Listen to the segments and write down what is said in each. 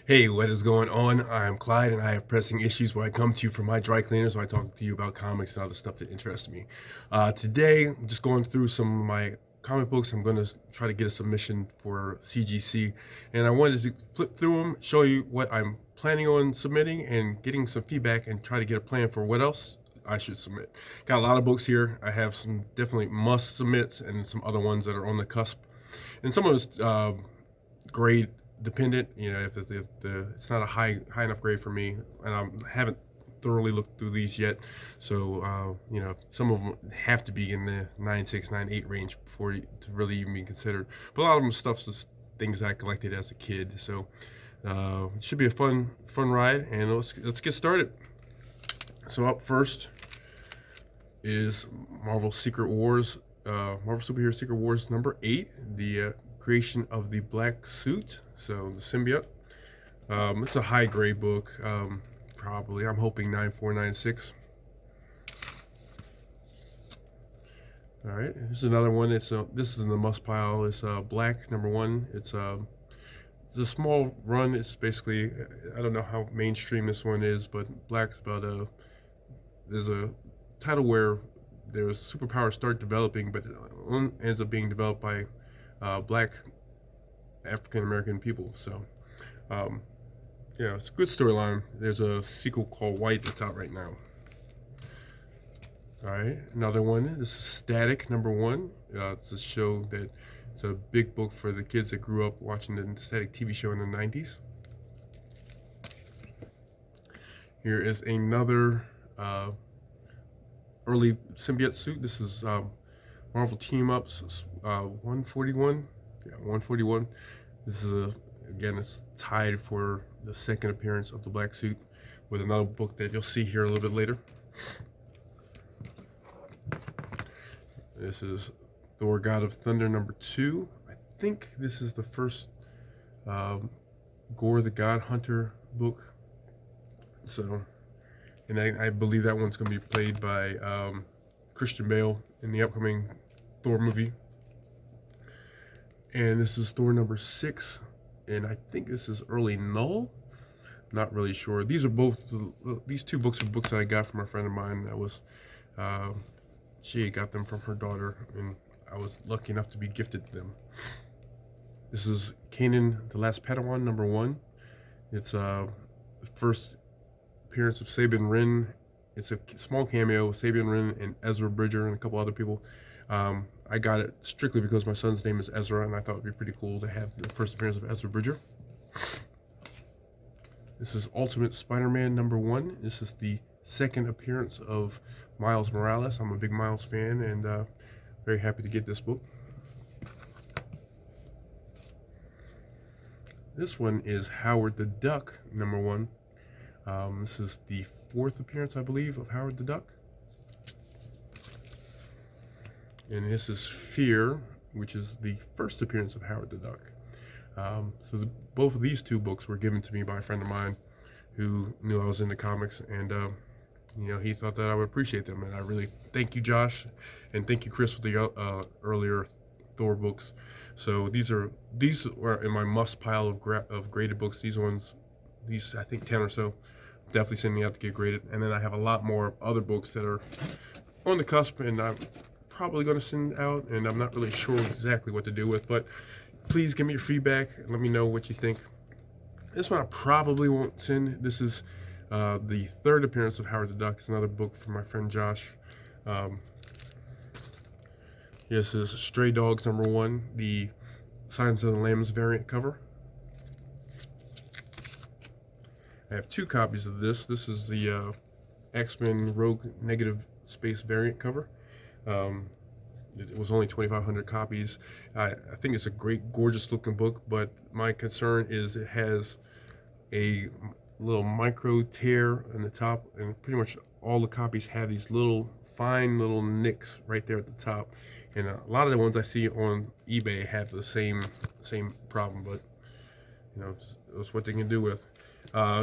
Hey, what is going on? I'm Clyde, and I have pressing issues where I come to you from my dry cleaners when I talk to you about comics and other stuff that interests me. Today, I'm just going through some of my comic books. I'm going to try to get a submission for CGC, and I wanted to flip through them, show you what I'm planning on submitting, and getting some feedback, and try to get a plan for what else I should submit. Got a lot of books here. I have some definitely must submits, and some other ones that are on the cusp, and some of it's grade dependent. You know, if it's not a high enough grade for me, and I haven't thoroughly looked through these yet. So you know, some of them have to be in the 9.6, 9.8 range before to really even be considered. But a lot of them stuff's just things that I collected as a kid. So it should be a fun ride, and let's get started. So up first is Marvel Secret Wars, Marvel Superhero Secret Wars number 8, the creation of the black suit, so the symbiote. It's a high grade book, probably. I'm hoping 9.4, 9.6. All right, this is another one. This is in the must pile. It's Black number 1. It's a small run. It's basically, I don't know how mainstream this one is, but Black's about there's a title where there's superpowers start developing, but it ends up being developed by black African American people. So yeah, it's a good storyline. There's a sequel called White that's out right now. All right, another one. This is Static number 1. It's a show that it's a big book for the kids that grew up watching the Static TV show in the 90s. Here is another early symbiote suit. This is Marvel Team Ups 141. Yeah, 141. This is again, it's tied for the second appearance of the black suit with another book that you'll see here a little bit later. This is Thor: God of Thunder number 2. I think this is the first Gore the God Hunter book. So, and I believe that one's going to be played by Christian Bale in the upcoming Thor movie. And this is Thor number 6, and I think this is early Null. Not really sure. These two books are books that I got from a friend of mine. That was she got them from her daughter, and I was lucky enough to be gifted them. This is Kanan, the Last Padawan number 1. It's the first appearance of Sabin Wren. It's a small cameo with Sabin Wren and Ezra Bridger and a couple other people. I got it strictly because my son's name is Ezra, and I thought it'd be pretty cool to have the first appearance of Ezra Bridger. This is Ultimate Spider-Man number 1. This is the second appearance of Miles Morales. I'm a big Miles fan, and very happy to get this book. This one is Howard the Duck number 1. This is the 4th appearance, I believe, of Howard the Duck. And this is Fear, which is the first appearance of Howard the Duck. So both of these two books were given to me by a friend of mine who knew I was into comics, and you know, he thought that I would appreciate them. And I really thank you, Josh, and thank you, Chris, with the earlier Thor books. So these are in my must pile of graded books. These I think 10 or so, definitely sending out to get graded. And then I have a lot more other books that are on the cusp, and I'm probably going to send out, and I'm not really sure exactly what to do with, but please give me your feedback and let me know what you think. This one I probably won't send. This is the 3rd appearance of Howard the Duck. It's another book from my friend Josh. This is Stray Dogs number 1, the Silence of the Lambs variant cover. I have 2 copies of this. This is the X-Men Rogue Negative Space variant cover. It was only 2,500 copies. I think it's a great, gorgeous looking book, but my concern is it has a little micro tear in the top, and pretty much all the copies have these fine little nicks right there at the top. And a lot of the ones I see on eBay have the same problem, but you know, it's what they can do with.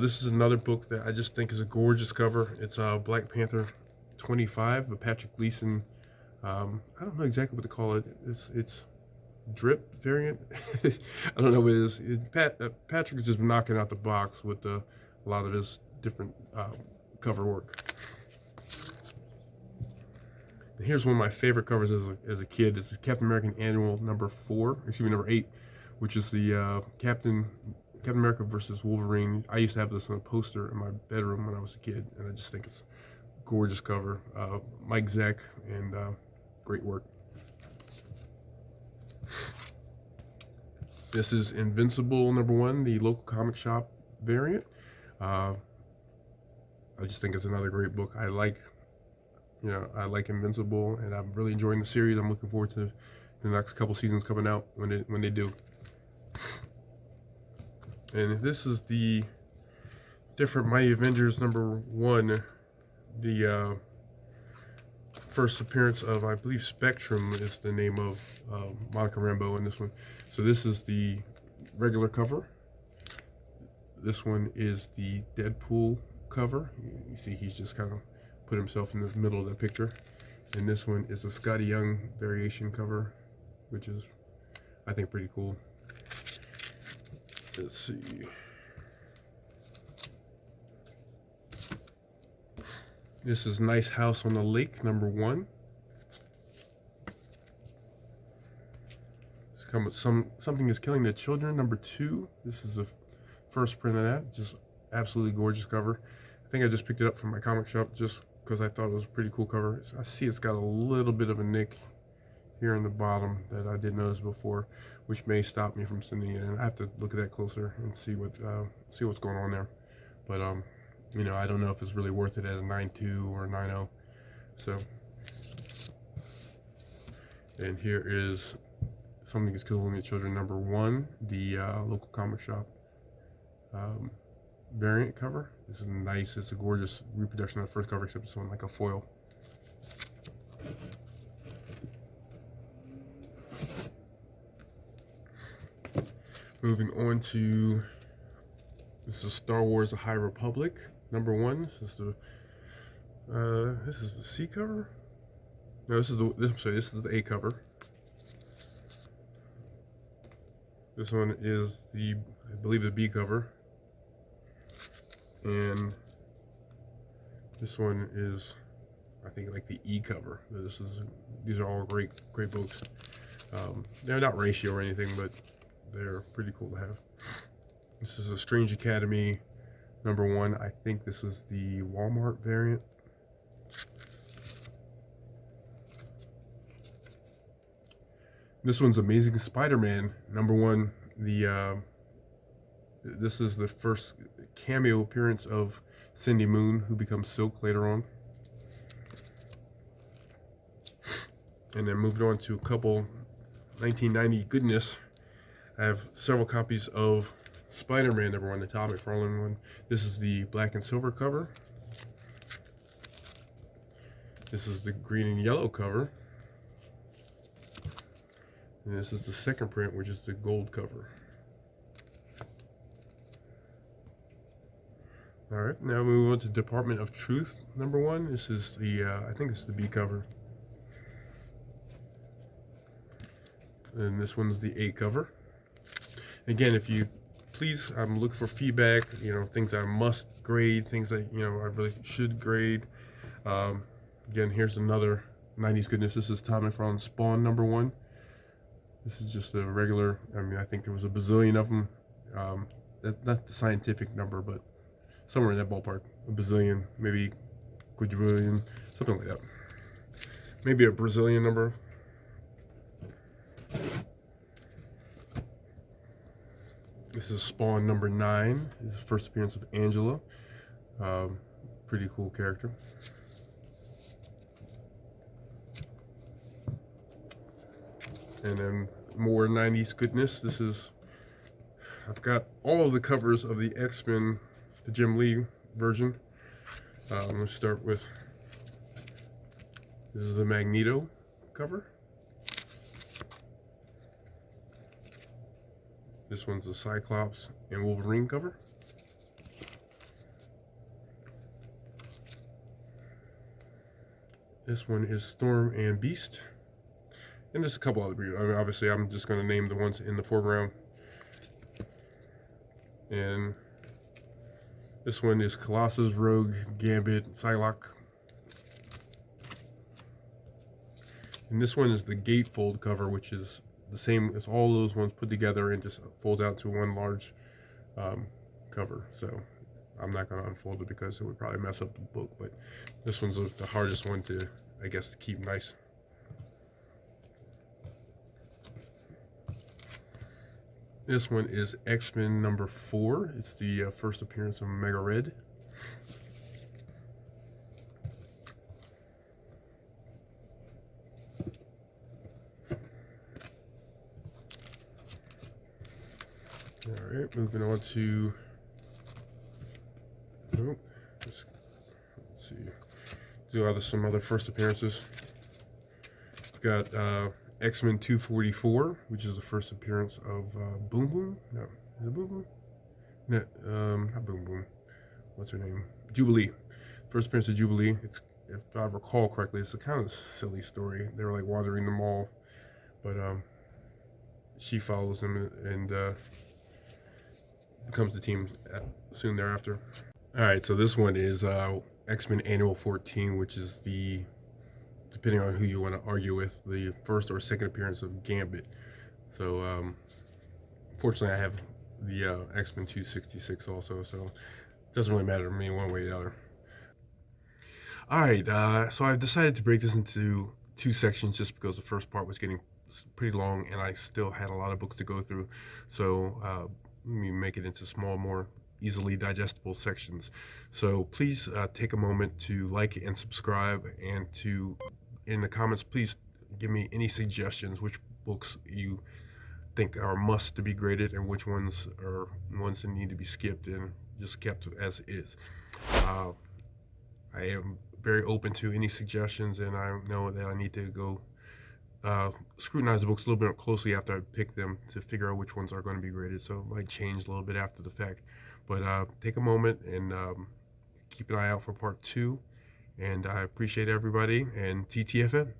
This is another book that I just think is a gorgeous cover. It's Black Panther 25 with Patrick Gleason. I don't know exactly what to call it. It's drip variant. I don't know what it is. Patrick is just knocking out the box with a lot of his different cover work. And here's one of my favorite covers as a kid. This is Captain America Annual number 8, which is the Captain America versus Wolverine. I used to have this on a poster in my bedroom when I was a kid, and I just think it's a gorgeous cover. Mike Zeck, and great work. This is Invincible number 1, the local comic shop variant. I just think it's another great book. I like Invincible, and I'm really enjoying the series. I'm looking forward to the next couple seasons coming out when they do. And this is the different Mighty Avengers number 1, the first appearance of, I believe, Spectrum is the name of Monica Rambeau in this one. So this is the regular cover. This one is the Deadpool cover. You see he's just kind of put himself in the middle of the picture. And this one is a Scotty Young variation cover, which is, I think, pretty cool. Let's see. This is Nice House on the Lake, number 1. Something is Killing the Children, number 2. This is the first print of that. Just absolutely gorgeous cover. I think I just picked it up from my comic shop just because I thought it was a pretty cool cover. I see it's got a little bit of a nick here on the bottom that I didn't notice before, which may stop me from sending it in. I have to look at that closer and see what's going on there. But you know, I don't know if it's really worth it at a 9.2 or 9.0. So, and here is Something is Killing the Children number 1, the local comic shop variant cover. This is nice. It's a gorgeous reproduction of the first cover, except it's on like a foil. Moving on to, this is Star Wars: The High Republic number 1. This is the C cover. No, this is the A cover. This one is I believe the B cover, and this one is, I think, like the E cover. These are all great books. They're not ratio or anything, but they're pretty cool to have. This is a Strange Academy number 1. I think this is the Walmart variant. This one's Amazing Spider-Man number 1. This is the first cameo appearance of Cindy Moon, who becomes Silk later on. And then moving on to a couple 1990 goodness. I have several copies of Spider-Man number 1, the Todd McFarlane one. This is the black and silver cover. This is the green and yellow cover. And this is the second print, which is the gold cover. All right, now we move on to Department of Truth number 1. This is the, I think this is the B cover. And this one's the A cover. Again, if you please, I'm looking for feedback, you know, things I must grade, things that, you know, I really should grade. Again, here's another 90s goodness. This is Todd McFarlane Spawn number 1. This is just a regular, I mean, I think there was a bazillion of them. That's not the scientific number, but somewhere in that ballpark. A bazillion, maybe quadrillion, something like that. Maybe a Brazilian number. This is Spawn number 9. This is the first appearance of Angela. Pretty cool character. And then more 90s goodness. This is, I've got all of the covers of the X-Men, the Jim Lee version. I'm going to start with, this is the Magneto cover. This one's the Cyclops and Wolverine cover. This one is Storm and Beast. and just a couple other reviews. I mean, obviously, I'm just going to name the ones in the foreground. And this one is Colossus, Rogue, Gambit, Psylocke. And this one is the gatefold cover, which is the same as all those ones put together and just folds out to one large cover. So I'm not going to unfold it because it would probably mess up the book, but this one's the hardest one to, I guess, to keep nice. This one is X-Men number 4. It's the first appearance of Mega Red. Alright, moving on to, let's see, do some other first appearances. We've got X-Men 244, which is the first appearance of Boom Boom. No, is it Boom Boom? No, not Boom Boom. What's her name? Jubilee. First appearance of Jubilee. It's, if I recall correctly, it's a kind of silly story. They were like wandering the mall, but she follows them and becomes the team soon thereafter. All right, so this one is X-Men Annual 14, which is the, depending on who you want to argue with, the first or second appearance of Gambit. So, fortunately, I have the X-Men 266 also, so it doesn't really matter to me one way or the other. All right, so I've decided to break this into 2 sections just because the first part was getting pretty long and I still had a lot of books to go through. So, let me make it into small, more easily digestible sections. So please take a moment to like and subscribe, and to, in the comments, please give me any suggestions, which books you think are must to be graded and which ones are ones that need to be skipped and just kept as is. I am very open to any suggestions, and I know that I need to go scrutinize the books a little bit closely after I pick them to figure out which ones are going to be graded, so it might change a little bit after the fact. But take a moment and keep an eye out for part 2, and I appreciate everybody, and TTFN.